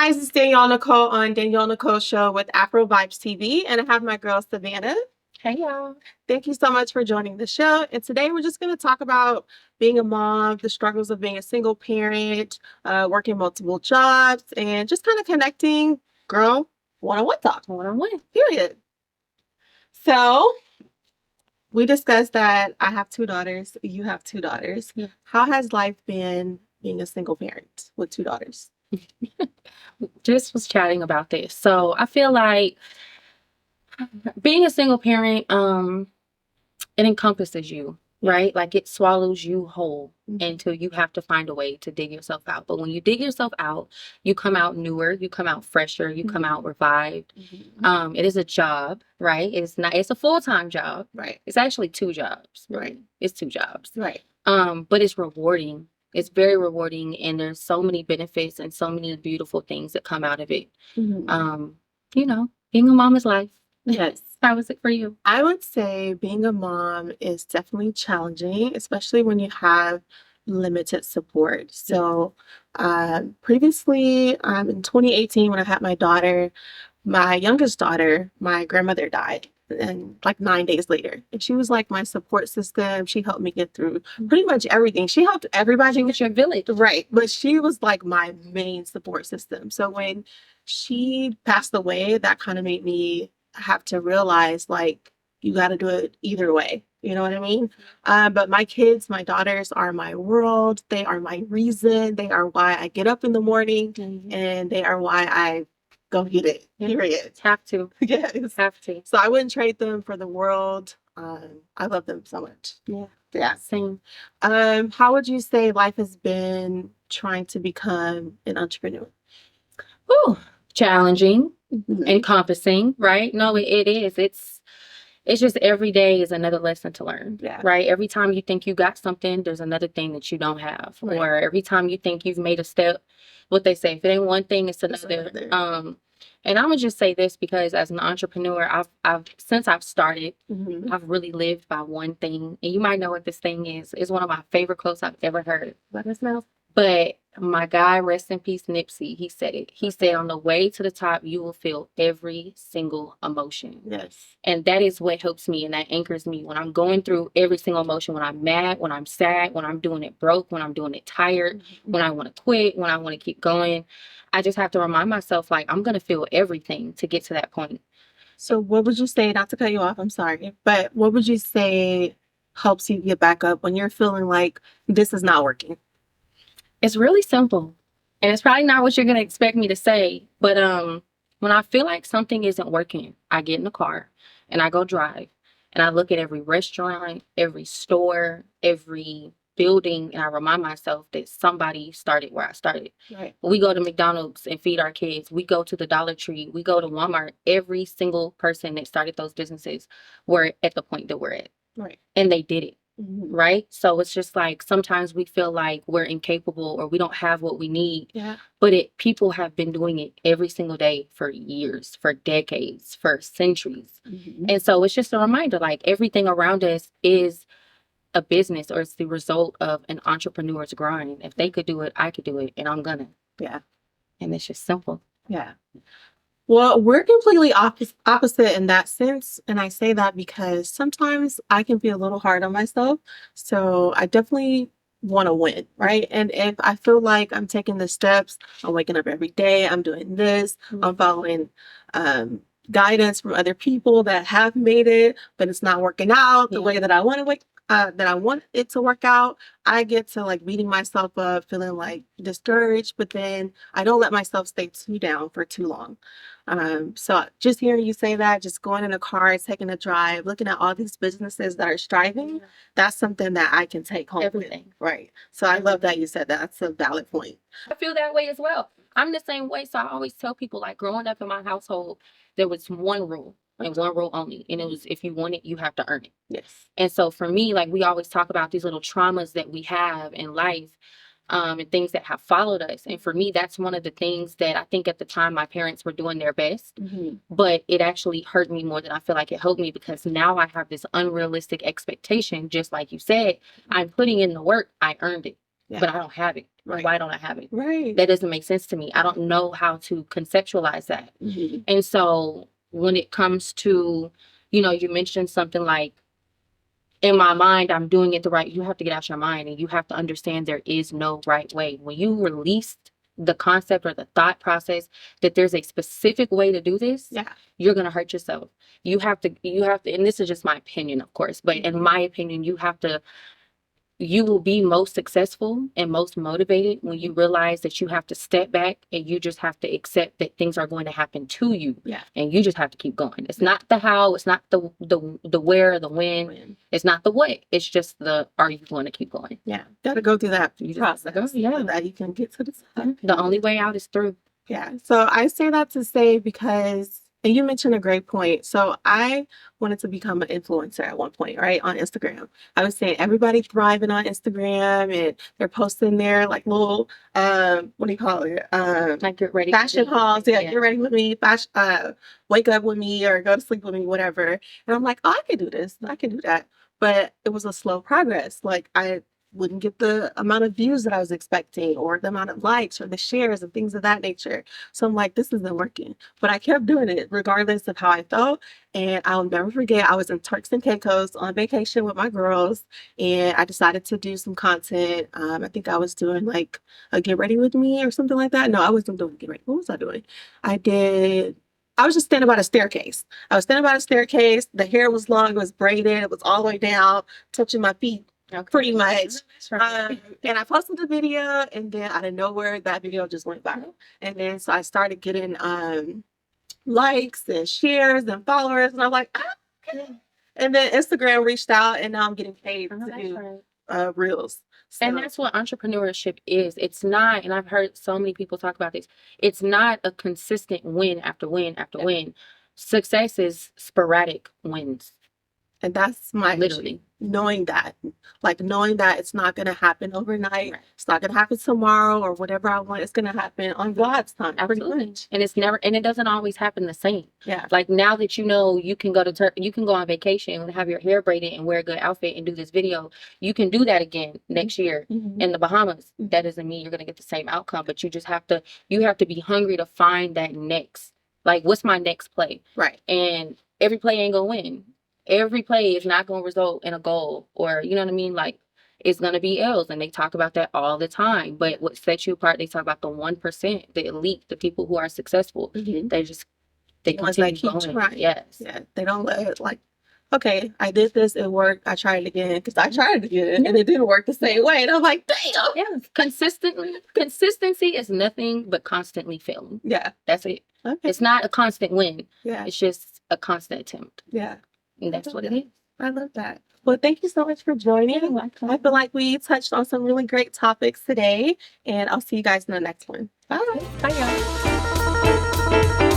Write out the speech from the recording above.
guys, it's Danielle Nicole on Danielle Nicole Show with Afro Vibes TV, and I have my girl Savannah. Hey y'all. Thank you so much for joining the show. And today we're just going to talk about being a mom, the struggles of being a single parent, working multiple jobs, and just kind of connecting, girl, one-on-one talk. One-on-one. Period. So we discussed that I have two daughters. You have two daughters. Yeah. How has life been being a single parent with two daughters? Just was chatting about this. So I feel like being a single parent, it encompasses you, right? Like it swallows you whole until you have to find a way to dig yourself out. But when you dig yourself out, you come out newer, you come out fresher, you come out revived. It is a job, right? It's a full-time job. Right. It's actually two jobs. Right. It's two jobs. Right. But it's rewarding. It's very rewarding, and there's so many benefits and so many beautiful things that come out of it. Being a mom is life. Yes. How was it for you? I would say being a mom is definitely challenging, especially when you have limited support. So previously, in 2018, when I had my daughter, my youngest daughter, my grandmother died. And like 9 days later, and she was like my support system. She helped me get through pretty much everything. She helped everybody. With your village, right? But she was like my main support system. So when she passed away, that kind of made me have to realize like you got to do it either way. You know what I mean? But my kids, my daughters are my world. They are my reason. They are why I get up in the morning, and they are why I go get it. Period. Have to. Yes. Have to. So I wouldn't trade them for the world. I love them so much. Yeah. Yeah. Same. How would you say life has been trying to become an entrepreneur? Ooh, challenging, encompassing, right? No, it is. It's just every day is another lesson to learn, right? Every time you think you got something, there's another thing that you don't have. Right. Or every time you think you've made a step, what they say, if it ain't one thing, it's another. And I'm gonna just say this because as an entrepreneur, since I've started, I've really lived by one thing. And you might know what this thing is. It's one of my favorite quotes I've ever heard. Let us know. But my guy, rest in peace, Nipsey, he said it. He said, on the way to the top, you will feel every single emotion. Yes. And that is what helps me and that anchors me when I'm going through every single emotion, when I'm mad, when I'm sad, when I'm doing it broke, when I'm doing it tired, when I want to quit, when I want to keep going. I just have to remind myself, like, I'm going to feel everything to get to that point. So what would you say, not to cut you off, I'm sorry, but what would you say helps you get back up when you're feeling like this is not working? It's really simple, and it's probably not what you're going to expect me to say, but when I feel like something isn't working, I get in the car and I go drive and I look at every restaurant, every store, every building, and I remind myself that somebody started where I started. Right. We go to McDonald's and feed our kids. We go to the Dollar Tree. We go to Walmart. Every single person that started those businesses were at the point that we're at. Right. And they did it. Right. So it's just like sometimes we feel like we're incapable or we don't have what we need. Yeah. But people have been doing it every single day for years, for decades, for centuries. And so it's just a reminder, like everything around us is a business or it's the result of an entrepreneur's grind. If they could do it, I could do it, and I'm gonna. Yeah. And it's just simple. Yeah. Well, we're completely opposite in that sense. And I say that because sometimes I can be a little hard on myself. So I definitely want to win, right? And if I feel like I'm taking the steps, I'm waking up every day, I'm doing this, I'm following guidance from other people that have made it, but it's not working out the way that I want to that I want it to work out, I get to like beating myself up, feeling like discouraged, but then I don't let myself stay too down for too long. So just hearing you say that, just going in a car, taking a drive, looking at all these businesses that are striving, that's something that I can take home. Everything. Right. So I love that you said that. That's a valid point. I feel that way as well. I'm the same way. So I always tell people, like, growing up in my household, there was one rule and one rule only. And it was, if you want it, you have to earn it. Yes. And so for me, like, we always talk about these little traumas that we have in life. And things that have followed us. And for me, that's one of the things that I think at the time my parents were doing their best, but it actually hurt me more than I feel like it helped me, because now I have this unrealistic expectation, just like you said, I'm putting in the work, I earned it. but I don't have it. Right. Why don't I have it? Right. That doesn't make sense to me. I don't know how to conceptualize that. And so when it comes to, you mentioned something like, in my mind, I'm doing it the right. You have to get out your mind and you have to understand there is no right way. When you released the concept or the thought process that there's a specific way to do this, you're going to hurt yourself. You have to, and this is just my opinion, of course, but in my opinion, you will be most successful and most motivated when you realize that you have to step back and you just have to accept that things are going to happen to you. And you just have to keep going. It's not the how, it's not the where, the when, it's not the what. It's just are you going to keep going? Yeah. Got to go through that process. So that you can get to the side. The only way out is through. Yeah. So I say that to say because, and you mentioned a great point. So I wanted to become an influencer at one point, right? On Instagram. I was saying everybody thriving on Instagram and they're posting their like little, what do you call it? Like get ready. Fashion hauls. Yeah, get ready with me. Wake up with me or go to sleep with me, whatever. And I'm like, oh, I can do this. I can do that. But it was a slow progress. Like I wouldn't get the amount of views that I was expecting or the amount of likes or the shares and things of that nature. So I'm like, this isn't working. But I kept doing it regardless of how I felt. And I'll never forget, I was in Turks and Caicos on vacation with my girls and I decided to do some content. I think I was doing like a get ready with me or something like that. No, I wasn't doing get ready. What was I doing? I was just standing by the staircase. I was standing by the staircase. The hair was long. It was braided. It was all the way down, touching my feet. Pretty much. And I posted the video and then out of nowhere that video just went viral. And then so I started getting likes and shares and followers and I'm like, okay. And then Instagram reached out and now I'm getting paid to do reels. So. And that's what entrepreneurship is. It's not, and I've heard so many people talk about this, it's not a consistent win after win after win. Success is sporadic wins. And that's my literally issue. Knowing that it's not going to happen overnight. Right. It's not going to happen tomorrow or whatever I want. It's going to happen on God's time. Absolutely. And it doesn't always happen the same. Yeah. Like now that you can go on vacation and have your hair braided and wear a good outfit and do this video, you can do that again next year in the Bahamas. That doesn't mean you're going to get the same outcome, but you have to be hungry to find that next, like what's my next play? Right. And every play ain't going to win. Every play is not going to result in a goal or, you know what I mean? Like it's going to be L's and they talk about that all the time. But what sets you apart, they talk about the 1%, the elite, the people who are successful. They continue going. Trying. Yes. Yeah. They don't let it like, okay, I did this, it worked. I tried it again because I tried it again and it didn't work the same way. And I'm like, damn. Yeah. Consistency is nothing but constantly failing. Yeah. That's it. Okay. It's not a constant win. Yeah. It's just a constant attempt. Yeah. And that's what it is. I love that. Well, thank you so much for joining. I feel like we touched on some really great topics today, and I'll see you guys in the next one. Bye. Bye, y'all.